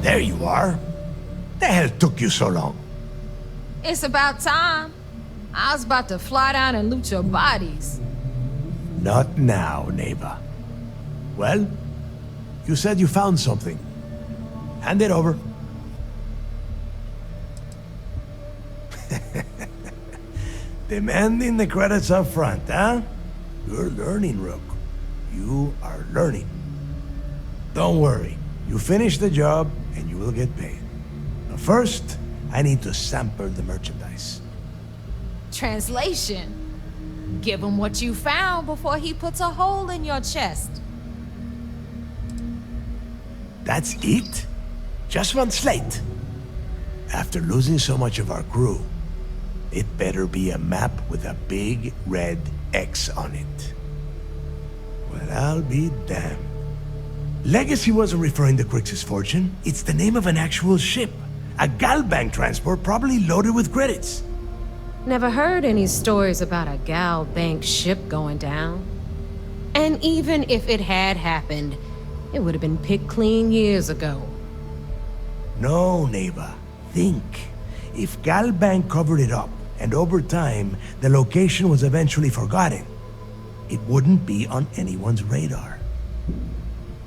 There you are. The hell took you so long? It's about time. I was about to fly down and loot your bodies. Not now, neighbor. Well, you said you found something. Hand it over. Demanding the credits up front, huh? You're learning, Rook. You are learning. Don't worry. You finish the job, and you will get paid. But first, I need to sample the merchandise. Translation. Give him what you found before he puts a hole in your chest. That's it? Just one slate? After losing so much of our crew, it better be a map with a big red X on it. Well, I'll be damned. Legacy wasn't referring to Crix's fortune. It's the name of an actual ship. A Galbank transport probably loaded with credits. Never heard any stories about a Gal Bank ship going down. And even if it had happened, it would have been picked clean years ago. No, neighbor. Think. If Galbank covered it up, and over time, the location was eventually forgotten, it wouldn't be on anyone's radar.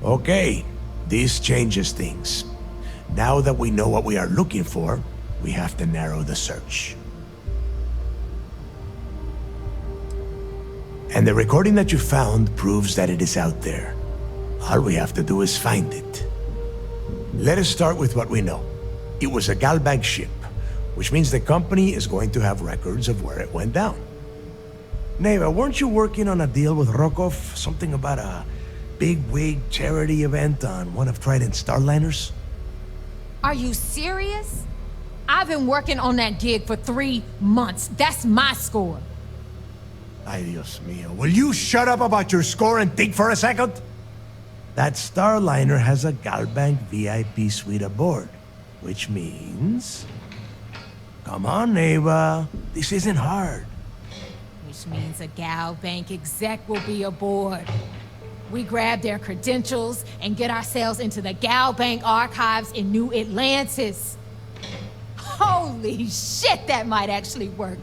Okay, this changes things. Now that we know what we are looking for, we have to narrow the search. And the recording that you found proves that it is out there. All we have to do is find it. Let us start with what we know. It was a Galbank ship, which means the company is going to have records of where it went down. Neva, weren't you working on a deal with Rokov? Something about a big-wig charity event on one of Trident's Starliners? Are you serious? I've been working on that gig for 3 months. That's my score. Ay, Dios mío. Will you shut up about your score and think for a second? That Starliner has a Galbank VIP suite aboard, which means... Come on, Neva. This isn't hard. Which means a Gal Bank exec will be aboard. We grab their credentials and get ourselves into the Gal Bank archives in New Atlantis. Holy shit, that might actually work.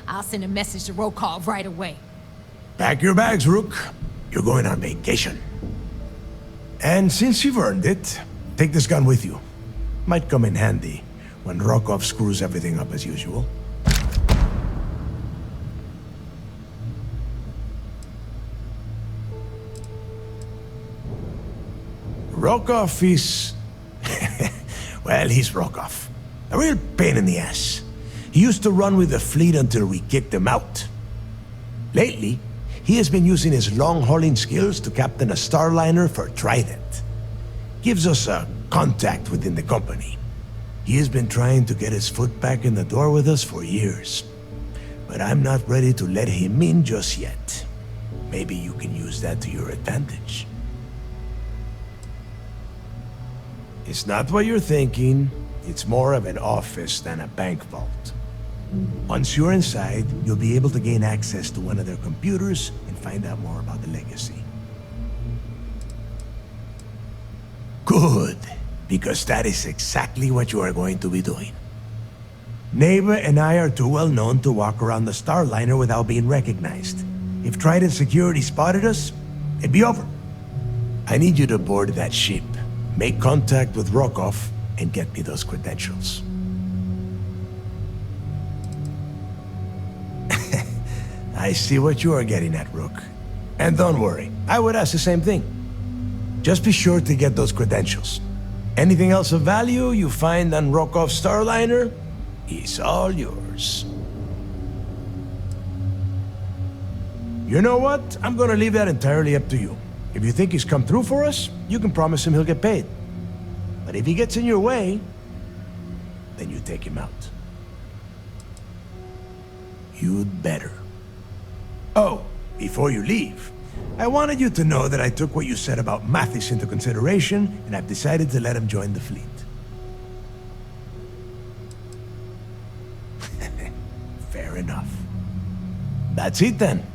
I'll send a message to Rokov right away. Pack your bags, Rook. You're going on vacation. And since you've earned it, take this gun with you. Might come in handy when Rokov screws everything up as usual. Rokov is... well, he's Rokov. A real pain in the ass. He used to run with the fleet until we kicked him out. Lately, he has been using his long-hauling skills to captain a Starliner for Trident. Gives us a contact within the company. He has been trying to get his foot back in the door with us for years. But I'm not ready to let him in just yet. Maybe you can use that to your advantage. It's not what you're thinking. It's more of an office than a bank vault. Once you're inside, you'll be able to gain access to one of their computers and find out more about the legacy. Good, because that is exactly what you are going to be doing. Neva and I are too well known to walk around the Starliner without being recognized. If Trident Security spotted us, it'd be over. I need you to board that ship, make contact with Rokov, and get me those credentials. I see what you are getting at, Rook. And don't worry, I would ask the same thing. Just be sure to get those credentials. Anything else of value you find on Rokov's Starliner is all yours. You know what? I'm gonna leave that entirely up to you. If you think he's come through for us, you can promise him he'll get paid. But if he gets in your way, then you take him out. You'd better. Oh, before you leave, I wanted you to know that I took what you said about Mathis into consideration, and I've decided to let him join the fleet. Fair enough. That's it then.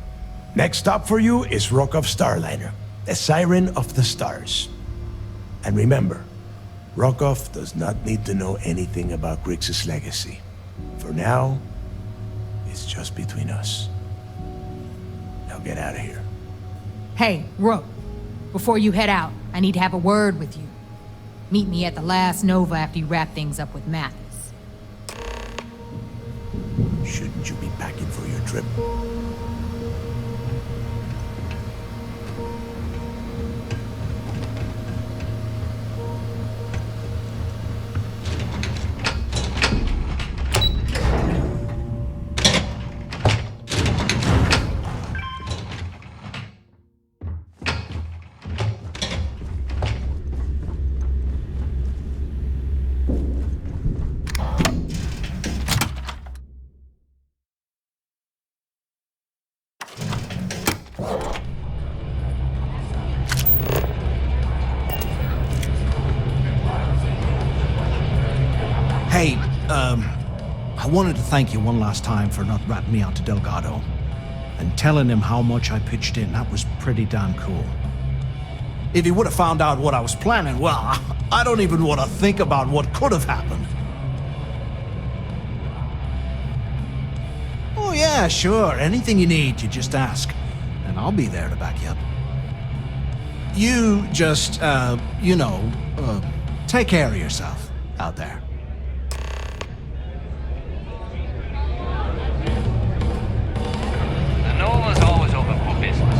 Next stop for you is Rokov's Starliner, the Siren of the Stars. And remember, Rockoff does not need to know anything about Grixis' legacy. For now, it's just between us. Now get out of here. Hey, Rook. Before you head out, I need to have a word with you. Meet me at the last Nova after you wrap things up with Mathis. Shouldn't you be packing for your trip? Hey, I wanted to thank you one last time for not ratting me out to Delgado. And telling him how much I pitched in. That was pretty damn cool. If he would have found out what I was planning, well, I don't even want to think about what could have happened. Oh yeah, sure. Anything you need, you just ask. And I'll be there to back you up. You just, take care of yourself out there. Nova's always open for business.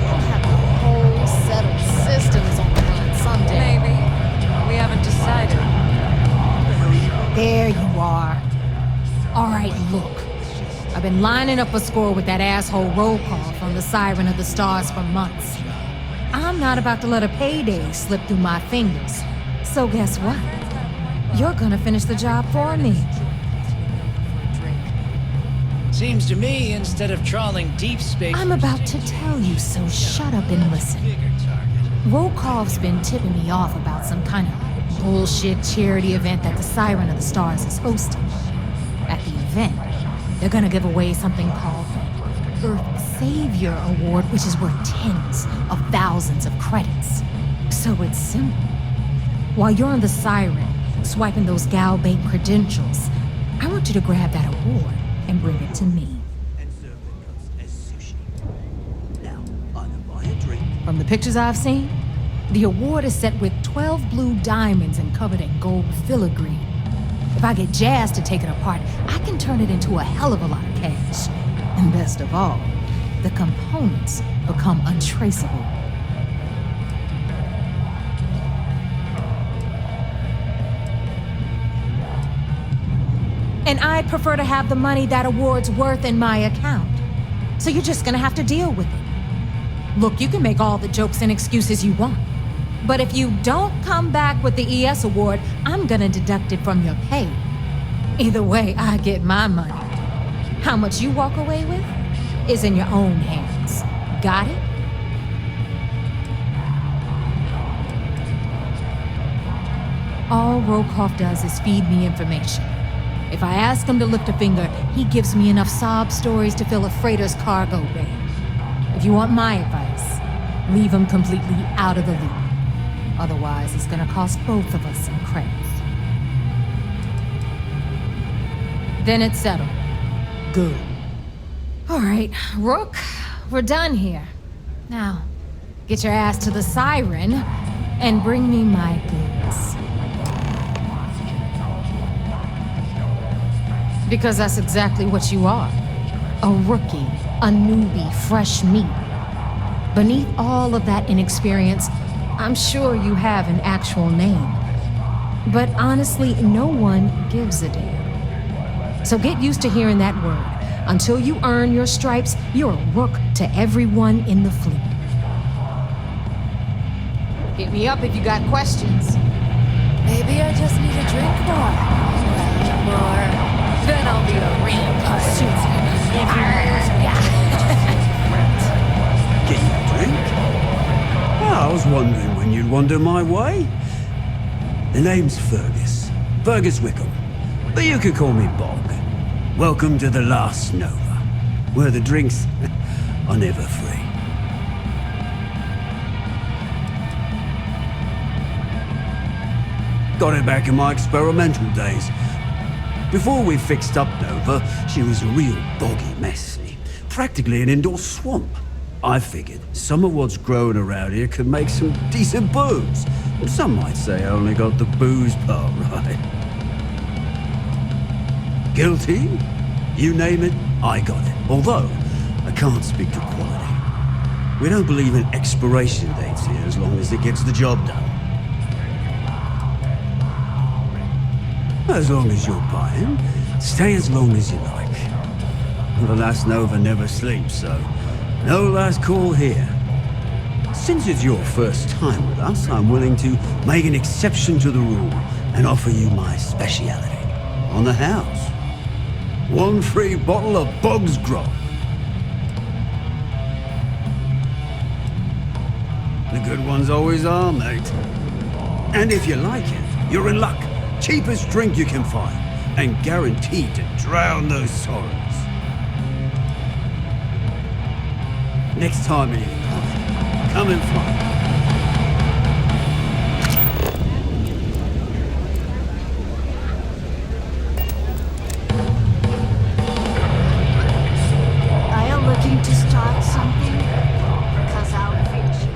We'll have a whole set of systems on the run someday. Maybe. We haven't decided. There you are. All right, look. I've been lining up a score with that asshole roll call from the Siren of the Stars for months. I'm not about to let a payday slip through my fingers. So guess what? You're gonna finish the job for me. Seems to me, instead of trawling deep space... I'm about to tell you, so shut up and listen. Rokov's been tipping me off about some kind of bullshit charity event that the Siren of the Stars is hosting. At the event, they're gonna give away something called the Earth Savior Award, which is worth tens of thousands of credits. So it's simple. While you're on the Siren, swiping those Gal Bank credentials, I want you to grab that award and bring it to me. From the pictures I've seen, the award is set with 12 blue diamonds and covered in gold filigree. If I get jazzed to take it apart, I can turn it into a hell of a lot of cash. And best of all, the components become untraceable. And I'd prefer to have the money that award's worth in my account. So you're just gonna have to deal with it. Look, you can make all the jokes and excuses you want. But if you don't come back with the ES award, I'm gonna deduct it from your pay. Either way, I get my money. How much you walk away with is in your own hands. Got it? All Rokoff does is feed me information. If I ask him to lift a finger, he gives me enough sob stories to fill a freighter's cargo bay. If you want my advice, leave him completely out of the loop. Otherwise, it's gonna cost both of us some credits. Then it's settled. Good. All right, Rook, we're done here. Now, get your ass to the Siren and bring me my goods. Because that's exactly what you are. A rookie, a newbie, fresh meat. Beneath all of that inexperience, I'm sure you have an actual name. But honestly, no one gives a damn. So get used to hearing that word. Until you earn your stripes, you're a rook to everyone in the fleet. Hit me up if you got questions. Maybe I just need a drink more. Then I'll be a real person. Get you a drink? Well, I was wondering when you'd wander my way. The name's Fergus. Fergus Wickham. But you could call me Bog. Welcome to the last Nova, where the drinks are never free. Got it back in my experimental days. Before we fixed up Nova, she was a real boggy mess. Practically an indoor swamp. I figured some of what's growing around here could make some decent booze. Some might say I only got the booze part right. Guilty? You name it, I got it. Although, I can't speak to quality. We don't believe in expiration dates here as long as it gets the job done. As long as you're buying, stay as long as you like. The last Nova never sleeps, so no last call here. Since it's your first time with us, I'm willing to make an exception to the rule and offer you my speciality. On the house. 1 free bottle of Bog's Grog. The good ones always are, mate. And if you like it, you're in luck. Cheapest drink you can find, and guaranteed to drown those sorrows. Next time you're in line, come and find me. Are you looking to start something? 'Cause I'll finish it.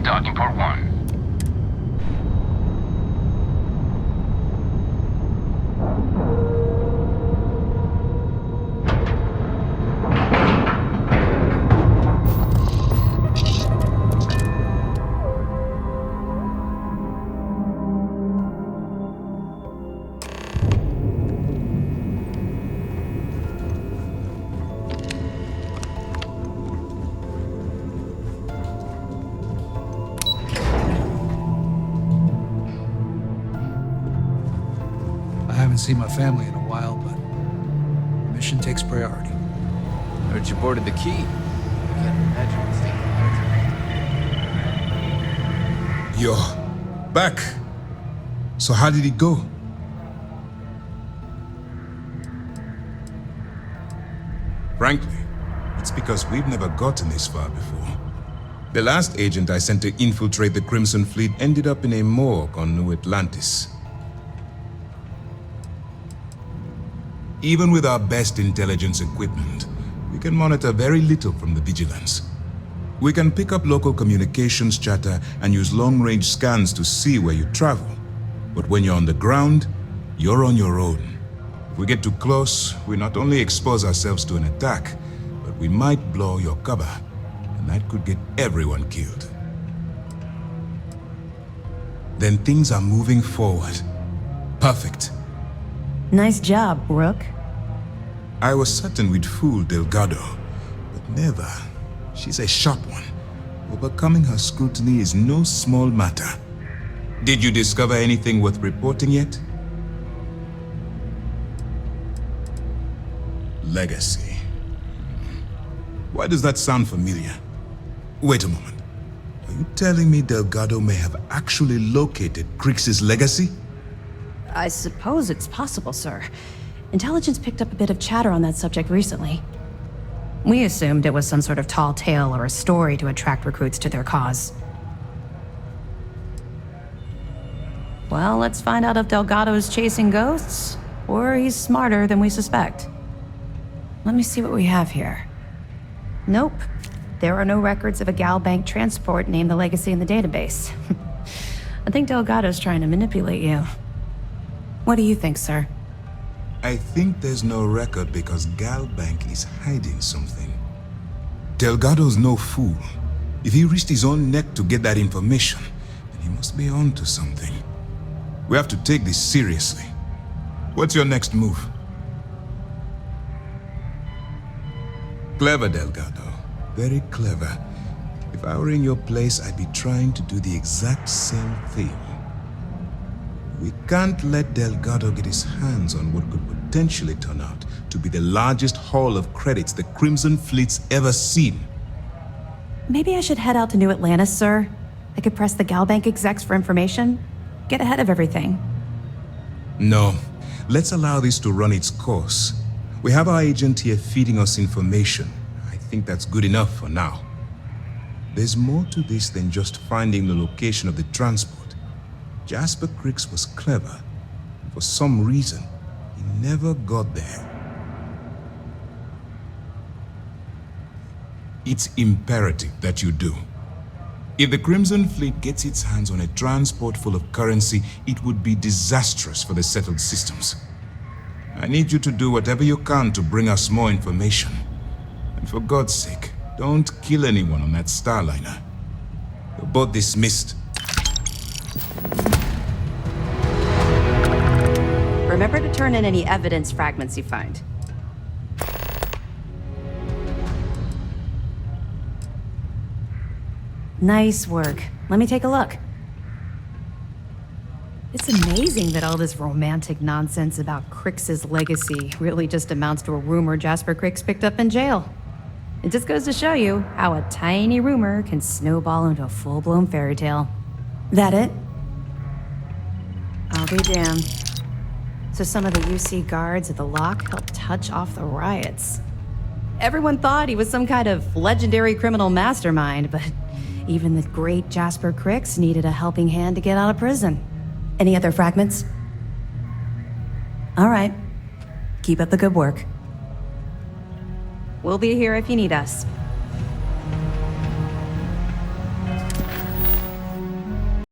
Docking port 1. I haven't seen my family in a while, but the mission takes priority. Heard you boarded the key. I can't imagine what's taking. You're back. So how did it go? Frankly, it's because we've never gotten this far before. The last agent I sent to infiltrate the Crimson Fleet ended up in a morgue on New Atlantis. Even with our best intelligence equipment, we can monitor very little from the vigilance. We can pick up local communications chatter and use long-range scans to see where you travel. But when you're on the ground, you're on your own. If we get too close, we not only expose ourselves to an attack, but we might blow your cover, and that could get everyone killed. Then things are moving forward. Perfect. Nice job, Rook. I was certain we'd fool Delgado, but never. She's a sharp one. Overcoming her scrutiny is no small matter. Did you discover anything worth reporting yet? Legacy. Why does that sound familiar? Wait a moment. Are you telling me Delgado may have actually located Crix's legacy? I suppose it's possible, sir. Intelligence picked up a bit of chatter on that subject recently. We assumed it was some sort of tall tale or a story to attract recruits to their cause. Well, let's find out if Delgado's chasing ghosts, or he's smarter than we suspect. Let me see what we have here. Nope. There are no records of a Gal Bank transport named the Legacy in the database. I think Delgado's trying to manipulate you. What do you think, sir? I think there's no record because Gal Bank is hiding something. Delgado's no fool. If he risked his own neck to get that information, then he must be on to something. We have to take this seriously. What's your next move? Clever, Delgado. Very clever. If I were in your place, I'd be trying to do the exact same thing. We can't let Delgado get his hands on what could potentially turn out to be the largest haul of credits the Crimson Fleet's ever seen. Maybe I should head out to New Atlantis, sir. I could press the Gal Bank execs for information. Get ahead of everything. No. Let's allow this to run its course. We have our agent here feeding us information. I think that's good enough for now. There's more to this than just finding the location of the transport. Jasper Cricks was clever. For some reason, he never got there. It's imperative that you do. If the Crimson Fleet gets its hands on a transport full of currency, it would be disastrous for the settled systems. I need you to do whatever you can to bring us more information. And for God's sake, don't kill anyone on that Starliner. You're both dismissed. Remember to turn in any evidence fragments you find. Nice work. Let me take a look. It's amazing that all this romantic nonsense about Crix's legacy really just amounts to a rumor Jasper Crix picked up in jail. It just goes to show you how a tiny rumor can snowball into a full-blown fairy tale. That it? I'll be damned. So some of the UC guards at the lock helped touch off the riots. Everyone thought he was some kind of legendary criminal mastermind, but even the great Jasper Crix needed a helping hand to get out of prison. Any other fragments? All right. Keep up the good work. We'll be here if you need us.